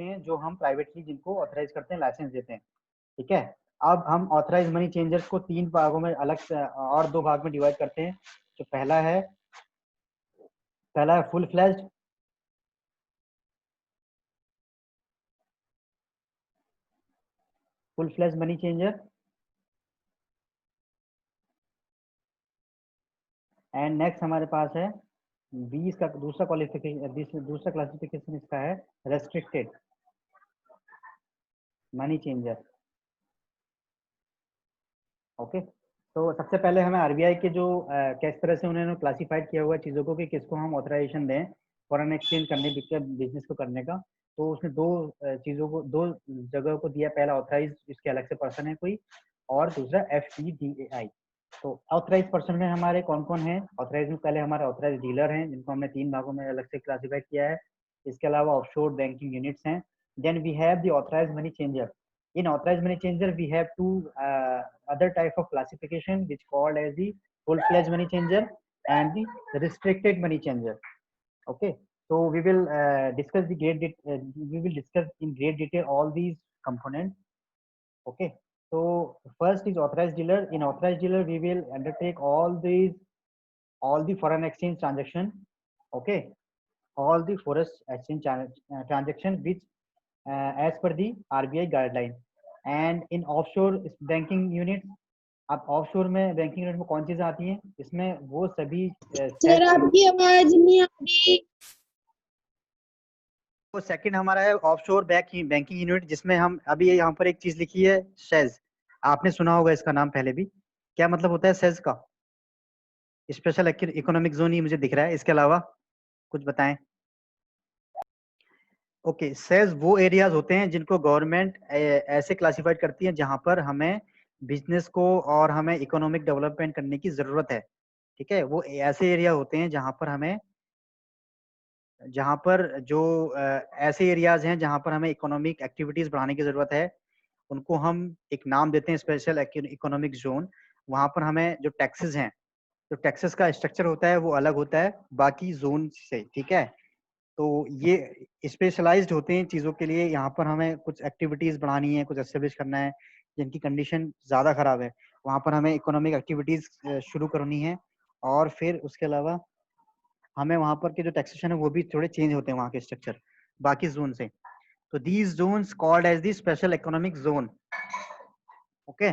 होते हैं जो हम प्राइवेटली जिनको ऑथराइज करते हैं, लाइसेंस देते हैं, ठीक है। अब हम ऑथराइज मनी चेंजर्स को 3 भागों में अलग से और 2 भाग में डिवाइड करते हैं। जो पहला है full fledged, money changer, and next हमारे पास है 20 का दूसरा क्लासिफिकेशन इसका है रेस्ट्रिक्टेड मनी चेंजर। ओके, तो सबसे पहले हमें आरबीआई के जो किस तरह से उन्होंने क्लासिफाइड किया हुआ है चीज़ों को कि किसको हम ऑथराइजेशन दें फॉरेन एक्सचेंज करने बिजनेस को करने का। तो उसने दो चीज़ों को, दो जगह को दिया। पहला ऑथराइज, इसके अलग से पर्सन है कोई, और दूसरा FTDAI। तो ऑथराइज पर्सन में हमारे कौन कौन है? ऑथराइज में पहले हमारे ऑथराइज डीलर हैं जिनको हमने 3 भागों में अलग से क्लासिफाइड किया है। इसके अलावा ऑफशोर बैंकिंग यूनिट्स हैं। Then we have the authorize money changer. In authorized money changer, we have two other type of classification, which called as the full-fledged money changer and the restricted money changer. Okay, so we will discuss in great detail all these components. Okay, so first is authorized dealer. In authorized dealer, we will undertake all the foreign exchange transaction. Okay, all the foreign exchange transaction which as per the RBI guideline. And in offshore banking unit, अब offshore में banking unit में कौन चीजें आती हैं? इसमें वो सभी सर आपकी आवाज नहीं आ रही। तो सेकंड हमारा है ऑफशोर बैंकिंग यूनिट, जिसमें हम अभी यहाँ पर एक चीज लिखी है सेज। आपने सुना होगा इसका नाम पहले भी। क्या मतलब होता है सेज का? स्पेशल इकोनॉमिक जोन ही मुझे दिख रहा है, इसके अलावा कुछ बताएं। ओके, सेज वो एरियाज होते हैं जिनको गवर्नमेंट ऐसे क्लासिफाइड करती है जहां पर हमें बिजनेस को और हमें इकोनॉमिक डेवलपमेंट करने की जरूरत है, ठीक है। वो ऐसे एरिया होते हैं जहां पर जो ऐसे एरियाज हैं जहां पर हमें इकोनॉमिक एक्टिविटीज बढ़ाने की जरूरत है, उनको हम एक नाम देते हैं स्पेशल इकोनॉमिक जोन। वहां पर हमें जो टैक्सेस हैं, जो टैक्सेस का स्ट्रक्चर होता है वो अलग होता है बाकी जोन से, ठीक है। तो ये स्पेशलाइज्ड होते हैं चीज़ों के लिए। यहाँ पर हमें कुछ एक्टिविटीज़ बढ़ानी है, कुछ एस्टेब्लिश करना है जिनकी कंडीशन ज़्यादा ख़राब है, वहाँ पर हमें इकोनॉमिक एक्टिविटीज़ शुरू करनी है। और फिर उसके अलावा हमें वहाँ पर के जो टैक्सेशन है वो भी थोड़े चेंज होते हैं वहाँ के स्ट्रक्चर बाकी जोन से। तो these zones called as the special economic zone. Okay,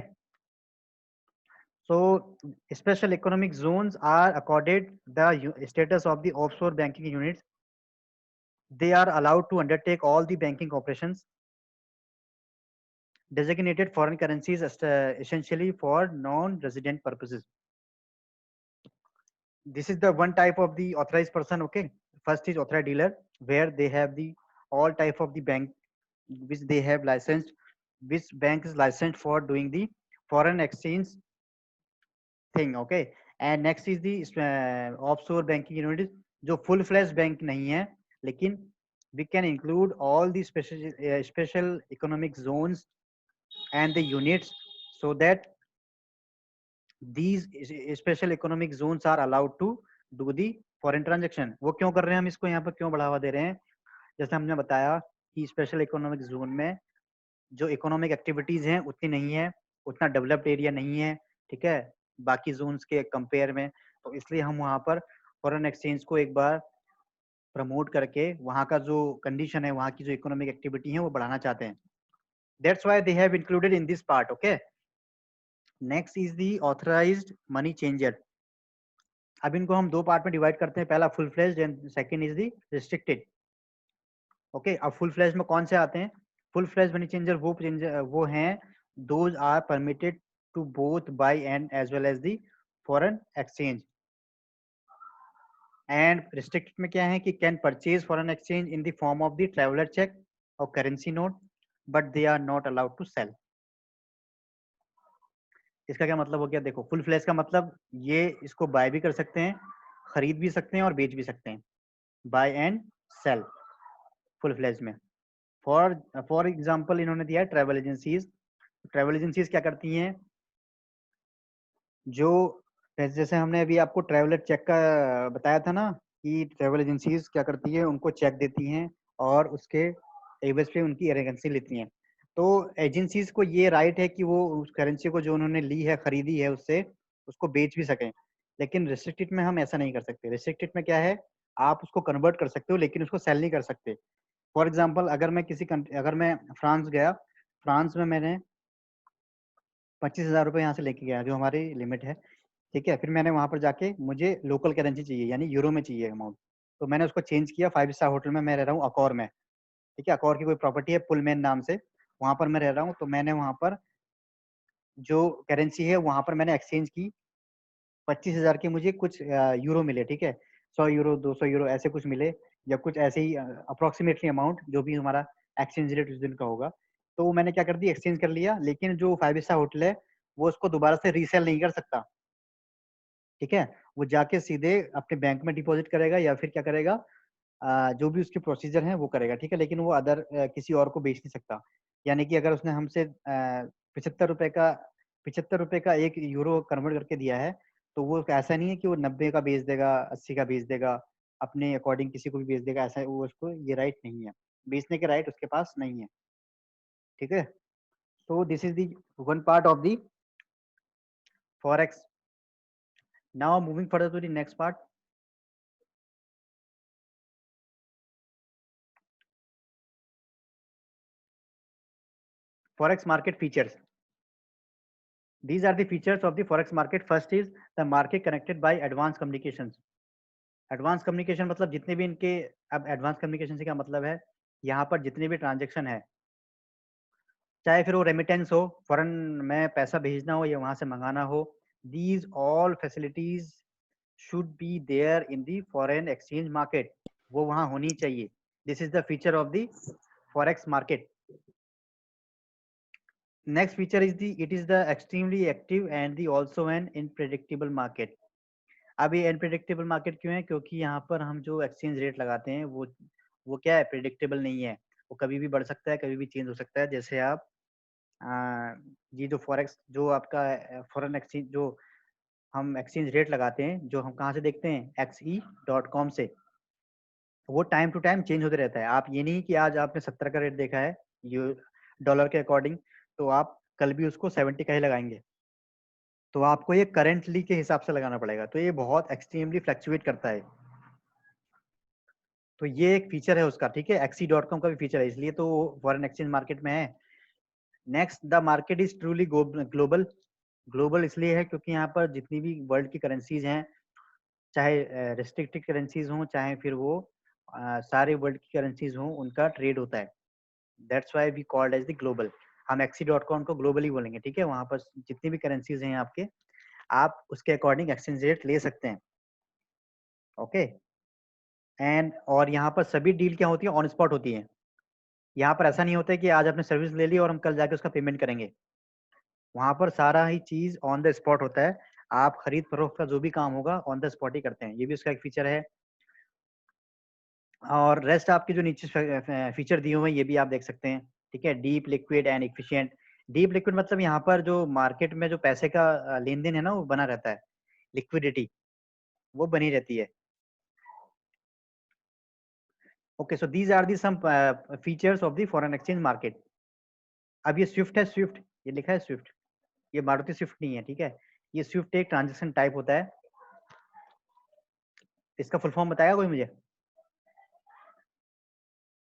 so special economic zones are accorded the status of the offshore banking units. They are allowed to undertake all the banking operations. Designated foreign currencies essentially for non-resident purposes. This is the one type of the authorized person. Okay, first is authorized dealer, where they have the all type of the bank which they have licensed, which bank is licensed for doing the foreign exchange thing. Okay, and next is the offshore banking unit, जो full fledged bank नहीं है, लेकिन we can include all the special economic zones and the units so that these special economic zones are allowed to do the foreign transaction. वो क्यों कर रहे हैं हम इसको यहाँ पर, क्यों बढ़ावा दे रहे हैं? जैसे हमने बताया कि स्पेशल इकोनॉमिक जोन में जो इकोनॉमिक एक्टिविटीज हैं उतनी नहीं है, उतना डेवलप्ड एरिया नहीं है, ठीक है, बाकी जोन्स के कंपेयर में। तो इसलिए हम वहाँ पर फॉरेन एक्सचेंज को एक बार प्रमोट करके वहाँ का जो कंडीशन है, वहाँ की जो इकोनॉमिक एक्टिविटी है वो बढ़ाना चाहते हैं। That's why they have included in this part. Okay, next is the authorized money changer. अब इनको हम 2 पार्ट में डिवाइड करते हैं, पहला full fledged and second is the restricted. Okay, अब फुल फ्लेज्ड में कौन से आते हैं? फुल फ्लेज्ड मनी चेंजर वो हैं those are permitted to both buy and as well as the foreign exchange. And restricted में क्या है कि can purchase foreign exchange in the form of the traveller cheque और currency note, but they are not allowed to sell. इसका क्या मतलब हो गया? देखो, फुल फ्लेज का मतलब ये इसको बाय भी कर सकते हैं, खरीद भी सकते हैं और बेच भी सकते हैं, buy and sell full fledge में। फॉर एग्जांपल इन्होंने दिया है ट्रैवल एजेंसीज। ट्रैवल एजेंसीज क्या करती हैं? जो जैसे हमने अभी आपको ट्रैवलर चेक का बताया था ना कि ट्रैवल एजेंसीज क्या करती है, उनको चेक देती हैं और उसके एवरेज पे उनकी करेंसी लेती हैं। तो एजेंसीज को ये राइट है कि वो उस करेंसी को जो उन्होंने ली है, खरीदी है, उससे उसको बेच भी सकें। लेकिन रिस्ट्रिक्टेड में हम ऐसा नहीं कर सकते। रिस्ट्रिक्टेड में क्या है, आप उसको कन्वर्ट कर सकते हो लेकिन उसको सेल नहीं कर सकते। फॉर एग्जाम्पल अगर मैं फ्रांस गया, फ्रांस में मैंने 25,000 रुपये यहाँ से लेके गया, जो हमारी लिमिट है, ठीक है। फिर मैंने वहां पर जाके, मुझे लोकल करेंसी चाहिए यानी यूरो में चाहिए अमाउंट, तो मैंने उसको चेंज किया। 5 स्टार होटल में मैं रह रहा हूँ अकौर में, ठीक है। अकौर की कोई प्रॉपर्टी है पुलमेन नाम से, वहां पर मैं रह रहा हूँ। तो मैंने वहां पर जो करेंसी है वहां पर मैंने एक्सचेंज की। 25,000 के मुझे कुछ यूरो मिले, ठीक है। 100 यूरो, 200 यूरो ऐसे कुछ मिले, या कुछ ऐसे ही अप्रोक्सीमेटली अमाउंट जो भी हमारा एक्सचेंज रेट उस दिन का होगा। तो मैंने क्या कर दिया, एक्सचेंज कर लिया। लेकिन जो 5 स्टार होटल है वो उसको दोबारा से रीसेल नहीं कर सकता, ठीक है। वो जाके सीधे अपने बैंक में डिपॉजिट करेगा या फिर क्या करेगा, जो भी उसके प्रोसीजर है वो करेगा, ठीक है। लेकिन वो अदर किसी और को बेच नहीं सकता। यानी कि अगर उसने हमसे 75 रुपए का 1 यूरो कन्वर्ट करके दिया है, तो वो ऐसा नहीं है कि वो 90 का बेच देगा, 80 का बेच देगा, अपने अकॉर्डिंग किसी को भी बेच देगा। ऐसा वो, उसको ये राइट नहीं है, बेचने के राइट उसके पास नहीं है, ठीक है। तो this is the one part of the forex. Now moving further to the next part, forex market features. These are the features of the forex market. First is the market connected by advanced communications. Advance communication मतलब जितने भी इनके, अब advance communication से क्या मतलब है, यहाँ पर जितने भी ट्रांजेक्शन है, चाहे फिर वो रेमिटेंस हो, फॉरेन में पैसा भेजना हो या वहां से मंगाना हो, these all facilities should be there in the foreign exchange market. वो वहां होनी चाहिए। This is the feature of the forex market. Next feature is it is the extremely active and the also an unpredictable market. अब ये unpredictable market क्यों है, क्योंकि यहाँ पर हम जो एक्सचेंज रेट लगाते हैं वो क्या है, प्रिडिक्टेबल नहीं है। वो कभी भी बढ़ सकता है, कभी भी चेंज हो सकता है। जैसे आप ये जो फॉरेक्स, जो आपका फॉरेन एक्सचेंज, जो हम एक्सचेंज रेट लगाते हैं, जो हम कहाँ से देखते हैं, xe.com से, वो टाइम टू टाइम चेंज होते रहता है। आप ये नहीं कि आज आपने 70 का रेट देखा है ये डॉलर के अकॉर्डिंग, तो आप कल भी उसको 70 का ही लगाएंगे। तो आपको ये करेंटली के हिसाब से लगाना पड़ेगा। तो ये बहुत एक्सट्रीमली फ्लक्चुएट करता है। तो ये एक फीचर है उसका, ठीक है। xe.com का भी फीचर है, इसलिए तो फॉरेन एक्सचेंज मार्केट में है। Next, the market is truly global. Global इसलिए है क्योंकि यहाँ पर जितनी भी वर्ल्ड की करेंसीज हैं, चाहे रिस्ट्रिक्टेड करेंसीज हों, चाहे फिर वो सारे वर्ल्ड की करेंसीज हों, उनका ट्रेड होता है। That's why we called as the global. हम xe.com को ग्लोबली बोलेंगे, ठीक है। वहां पर जितनी भी करेंसीज हैं आपके, आप उसके अकॉर्डिंग एक्सचेंज रेट ले सकते हैं, ओके। एंड और यहाँ पर सभी डील क्या होती है, ऑन स्पॉट होती है। यहाँ पर ऐसा नहीं होता है कि आज आपने सर्विस ले ली और हम कल जाके उसका पेमेंट करेंगे। वहां पर सारा ही चीज ऑन द स्पॉट होता है। आप खरीद फरोख्त का जो भी काम होगा ऑन द स्पॉट ही करते हैं। ये भी उसका एक फीचर है। और रेस्ट आपके जो नीचे फीचर दिए हुए हैं ये भी आप देख सकते हैं, ठीक है। Deep, liquid and efficient. Deep liquid मतलब यहाँ पर जो मार्केट में जो पैसे का लेन देन है ना, वो बना रहता है। लिक्विडिटी वो बनी रहती है। Okay, so these are the some features of the foreign exchange market. अब ये स्विफ्ट है, स्विफ्ट ये लिखा है स्विफ्ट, ये मारुति स्विफ्ट नहीं है, ठीक है। ये स्विफ्ट एक ट्रांजेक्शन टाइप होता है। इसका फुल फॉर्म बताएगा कोई मुझे?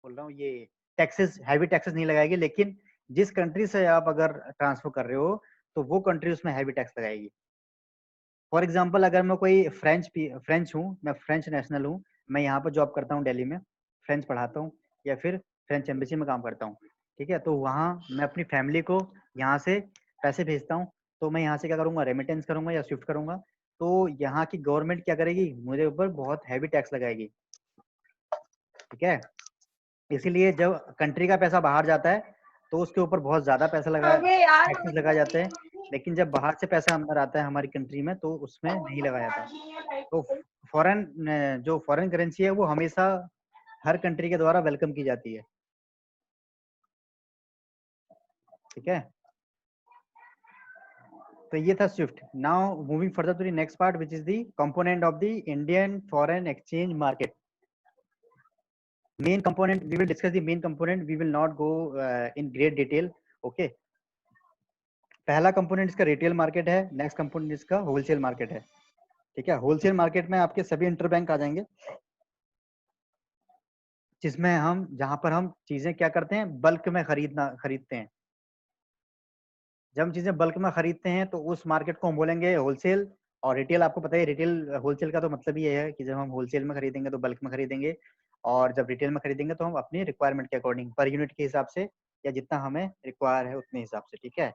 बोल रहा हूँ, ये टैक्सेस, हैवी टैक्सेस नहीं लगाएगी, लेकिन जिस कंट्री से आप अगर ट्रांसफर कर रहे हो तो वो कंट्री उसमें हैवी टैक्स लगाएगी। फॉर एग्जाम्पल, अगर मैं कोई फ्रेंच हूँ, मैं फ्रेंच नेशनल हूँ, मैं यहाँ पर जॉब करता हूँ दिल्ली में, फ्रेंच पढ़ाता हूँ या फिर फ्रेंच एम्बेसी में काम करता हूँ, ठीक है। तो वहाँ मैं अपनी फैमिली को यहाँ से पैसे भेजता हूँ। तो मैं यहाँ से क्या करूँगा, रेमिटेंस करूँगा या स्विफ्ट करूँगा। तो यहाँ की गवर्नमेंट क्या करेगी, मेरे ऊपर बहुत हैवी टैक्स लगाएगी, ठीक है। इसीलिए जब कंट्री का पैसा बाहर जाता है तो उसके ऊपर बहुत ज्यादा पैसा टैक्सेस लगाए जाते हैं। लेकिन जब बाहर से पैसा अंदर आता है हमारी कंट्री में तो उसमें नहीं लगाया जाता। तो फॉरेन जो फॉरेन करेंसी है वो हमेशा हर कंट्री के द्वारा वेलकम की जाती है, ठीक है। तो ये था SWIFT. Now moving further to the next part which is the component of the Indian foreign exchange market. main component, we will discuss the main component, we will not go in great detail. Okay, पहला component इसका retail market है, next component इसका wholesale market है। ठीक है, wholesale market में आपके सभी इंटरबैंक आ जाएंगे, जिसमें हम जहां पर हम चीजें क्या करते हैं, बल्क में खरीदते हैं। जब हम चीजें बल्क में खरीदते हैं तो उस मार्केट को हम बोलेंगे होलसेल। और रिटेल आपको पता है, रिटेल होलसेल का तो मतलब ये है कि जब हम होलसेल में खरीदेंगे तो बल्क में खरीदेंगे, और जब रिटेल में खरीदेंगे तो हम अपनी रिक्वायरमेंट के अकॉर्डिंग पर यूनिट के हिसाब से, या जितना हमें रिक्वायर है उतने हिसाब से। ठीक है,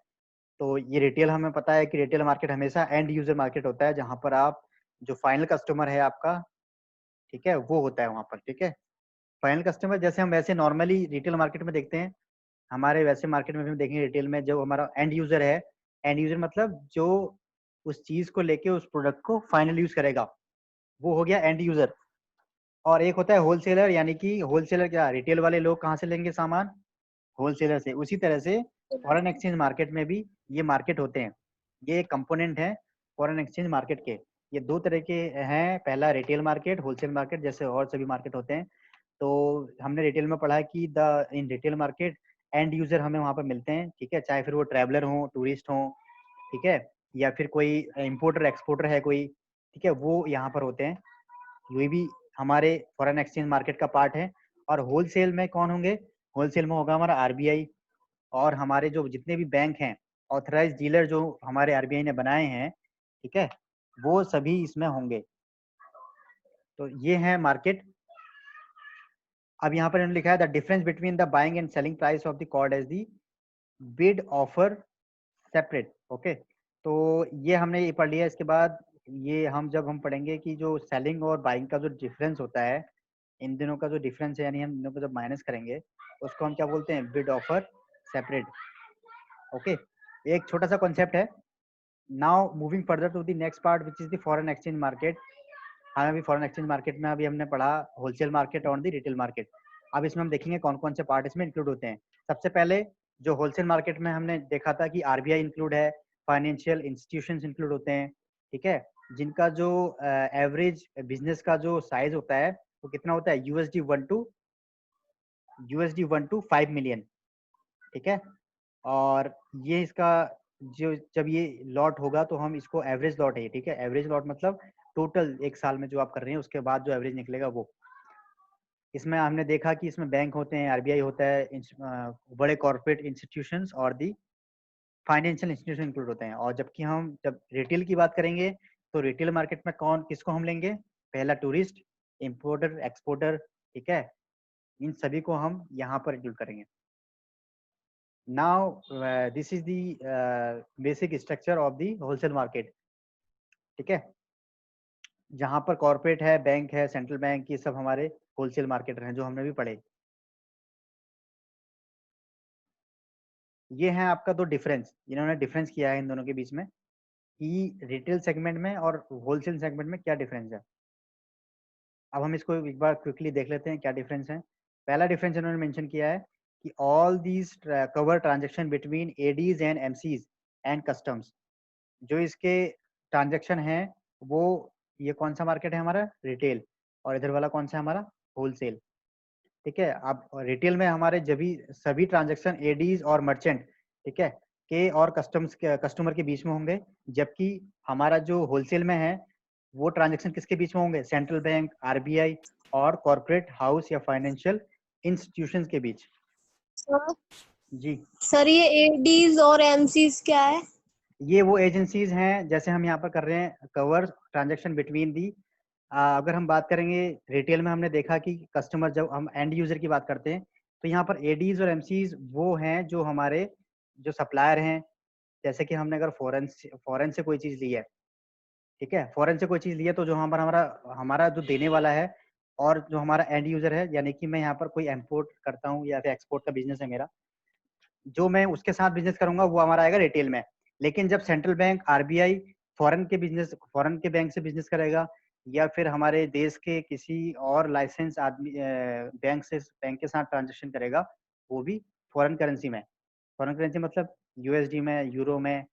तो ये रिटेल हमें पता है कि रिटेल मार्केट हमेशा एंड यूजर मार्केट होता है, जहां पर आप जो फाइनल कस्टमर है आपका, ठीक है, वो होता है वहां पर। ठीक है, फाइनल कस्टमर जैसे हम वैसे नॉर्मली रिटेल मार्केट में देखते हैं, हमारे वैसे मार्केट में भी हम देखेंगे रिटेल में, जो हमारा एंड यूजर है, एंड यूजर मतलब जो उस चीज को लेके उस प्रोडक्ट को फाइनल यूज करेगा, वो हो गया एंड यूजर। और एक होता है होलसेलर, यानी कि होलसेलर क्या, रिटेल वाले लोग कहाँ से लेंगे सामान, होलसेलर से। उसी तरह से फॉरेन एक्सचेंज मार्केट में भी ये मार्केट होते हैं, ये एक कंपोनेंट है फॉरेन एक्सचेंज मार्केट के। ये दो तरह के हैं, पहला रिटेल मार्केट, होलसेल मार्केट, जैसे और सभी मार्केट होते हैं। तो हमने रिटेल में पढ़ा है कि the in retail market and user हमें वहां पर मिलते हैं। ठीक है, चाहे फिर वो ट्रैवलर हो, टूरिस्ट हो, ठीक है, या फिर कोई इम्पोर्टर एक्सपोर्टर है कोई, ठीक है, वो यहाँ पर होते हैं। ये भी हमारे फॉरेन एक्सचेंज मार्केट का पार्ट है। और होलसेल में कौन होंगे, होलसेल में होगा हमारा आरबीआई, और हमारे जो जितने भी बैंक हैं, ऑथराइज डीलर जो हमारे आरबीआई ने बनाए हैं, ठीक है, वो सभी इसमें होंगे। तो ये है मार्केट। अब यहाँ पर इन्होंने लिखा है the difference between the buying and selling price of the quote as the bid offer separate. Okay, तो ये हमने ये पढ़ लिया। इसके बाद ये हम जब हम पढ़ेंगे कि जो सेलिंग और बाइंग का जो डिफरेंस होता है, इन दिनों का जो डिफरेंस है, यानी हम इन दोनों को जब माइनस करेंगे उसको हम क्या बोलते हैं, बिड ऑफर सेपरेट। ओके, एक छोटा सा कॉन्सेप्ट है। Now moving further to the next part which is the foreign exchange market. हाँ, अभी फॉरेन एक्सचेंज मार्केट में अभी हमने पढ़ा होलसेल मार्केट और द रिटेल मार्केट। अब इसमें हम देखेंगे कौन कौन से पार्ट इसमें इंक्लूड होते हैं। सबसे पहले जो होलसेल मार्केट में हमने देखा था कि आरबीआई इंक्लूड है, फाइनेंशियल इंस्टीट्यूशंस इंक्लूड होते हैं, ठीक है, जिनका जो एवरेज बिजनेस का जो साइज होता है वो कितना होता है, यूएसडी 1 to 5 मिलियन। ठीक है, और ये इसका जो जब ये लॉट होगा तो हम इसको एवरेज लॉट है, ठीक है, एवरेज लॉट मतलब टोटल एक साल में जो आप कर रहे हैं उसके बाद जो एवरेज निकलेगा वो। इसमें हमने देखा कि इसमें बैंक होते हैं, आरबीआई होता है, बड़े कॉर्पोरेट इंस्टीट्यूशंस और दी फाइनेंशियल इंस्टीट्यूशन इंक्लूड होते हैं। और जबकि हम जब रिटेल की बात करेंगे तो रिटेल मार्केट में कौन किसको हम लेंगे, पहला टूरिस्ट, इंपोर्टर, एक्सपोर्टर, ठीक है, इन सभी को हम यहाँ पर इंक्लूड करेंगे। Now this is the basic structure of the wholesale market. ठीक है, जहाँ पर कॉर्पोरेट है, बैंक है, सेंट्रल बैंक, ये सब हमारे होलसेल मार्केटर हैं जो हमने भी पढ़े। ये है आपका दो डिफरेंस, इन्होंने डिफरेंस किया है इन दोनों के बीच में कि रिटेल सेगमेंट में और होलसेल सेगमेंट में क्या डिफरेंस है। अब हम इसको एक बार क्विकली देख लेते हैं क्या डिफरेंस है। पहला डिफरेंस इन्होंने मेंशन किया है कि all these cover transaction between ADs and MCs and customs. जो इसके ट्रांजैक्शन है वो, ये कौन सा मार्केट है हमारा, रिटेल, और इधर वाला कौन सा है हमारा, होलसेल। ठीक है, अब रिटेल में हमारे जब भी सभी ट्रांजैक्शन एडीज और मर्चेंट, ठीक है, के और कस्टमर के बीच में होंगे, जबकि हमारा जो होलसेल में है वो ट्रांजैक्शन किसके बीच में होंगे, सेंट्रल बैंक, आरबीआई और कॉर्पोरेट हाउस या फाइनेंशियल इंस्टीट्यूशंस के बीच। सर जी, सर, ये एडीज और एमसीज क्या है? ये वो एजेंसीज हैं, जैसे हम यहाँ पर कर रहे हैं कवर ट्रांजैक्शन बिटवीन दी। अगर हम बात करेंगे रिटेल में, हमने देखा कि कस्टमर, जब हम एंड यूजर की बात करते हैं तो यहाँ पर एडीज और एमसीज वो हैं जो हमारे जो सप्लायर हैं। जैसे कि हमने अगर फॉरेन से कोई चीज ली है, ठीक है, फॉरेन से कोई चीज ली है, तो जो हमारा हमारा हमारा जो देने वाला है और जो हमारा एंड यूजर है, यानी कि मैं यहाँ पर कोई इंपोर्ट करता हूँ या फिर एक्सपोर्ट का बिजनेस है मेरा, जो मैं उसके साथ बिजनेस करूंगा वो हमारा आएगा रिटेल में। लेकिन जब सेंट्रल बैंक, आरबीआई फॉरेन के बैंक से बिजनेस करेगा, या फिर हमारे देश के किसी और लाइसेंस आदमी बैंक के साथ ट्रांजेक्शन करेगा, वो भी फॉरेन करेंसी में। फॉरेन करेंसी मतलब यूएसडी में, यूरो में,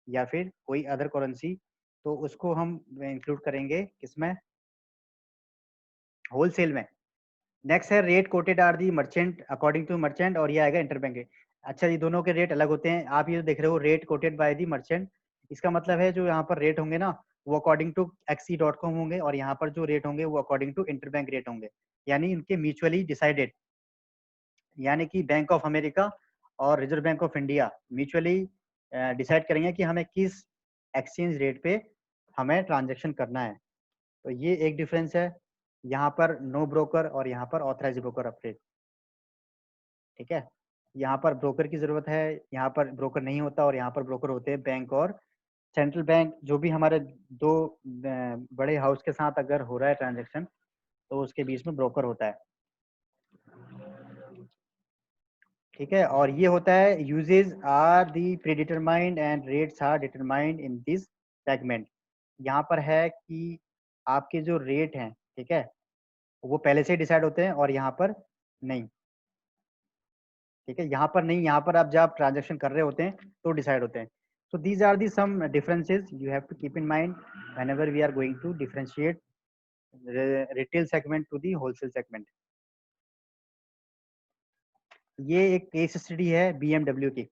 या फिर कोई अदर करेंसी, तो उसको हम इंक्लूड करेंगे किसमें, होलसेल में। नेक्स्ट है rate quoted are the merchant according to merchant, और ये आएगा इंटरबैंक रेट। अच्छा, ये दोनों के रेट अलग होते हैं। आप ये देख रहे हो rate coated by the merchant, इसका मतलब है जो यहाँ पर रेट होंगे ना वो अकॉर्डिंग टू XC.com होंगे, और यहाँ पर जो रेट होंगे वो अकॉर्डिंग टू इंटरबैंक रेट होंगे, यानी इनके म्यूचुअली डिसाइडेड, यानी कि बैंक ऑफ अमेरिका और reserve bank of India mutually decide करेंगे कि हमें किस एक्सचेंज रेट पे हमें ट्रांजेक्शन करना है। तो ये एक डिफरेंस है, यहाँ पर नो ब्रोकर और यहाँ पर ऑथराइज ब्रोकर अपडेट। ठीक है, यहाँ पर ब्रोकर की जरूरत है, यहाँ पर ब्रोकर नहीं होता, और यहाँ पर ब्रोकर होते हैं बैंक और सेंट्रल बैंक। जो भी हमारे दो बड़े हाउस के साथ अगर हो रहा है ट्रांजेक्शन तो उसके बीच में ब्रोकर होता है। ठीक है, और ये होता है usages are the predetermined and rates are determined in this segment. यहाँ पर है कि आपके जो रेट हैं, ठीक है, वो पहले से डिसाइड होते हैं, और यहाँ पर नहीं। ठीक है, यहाँ पर नहीं, यहाँ पर आप जब ट्रांजेक्शन कर रहे होते हैं तो डिसाइड होते हैं। So these are the some differences you have to keep in mind whenever we are going to differentiate retail segment to the wholesale segment. ये एक केस स्टडी है BMW की।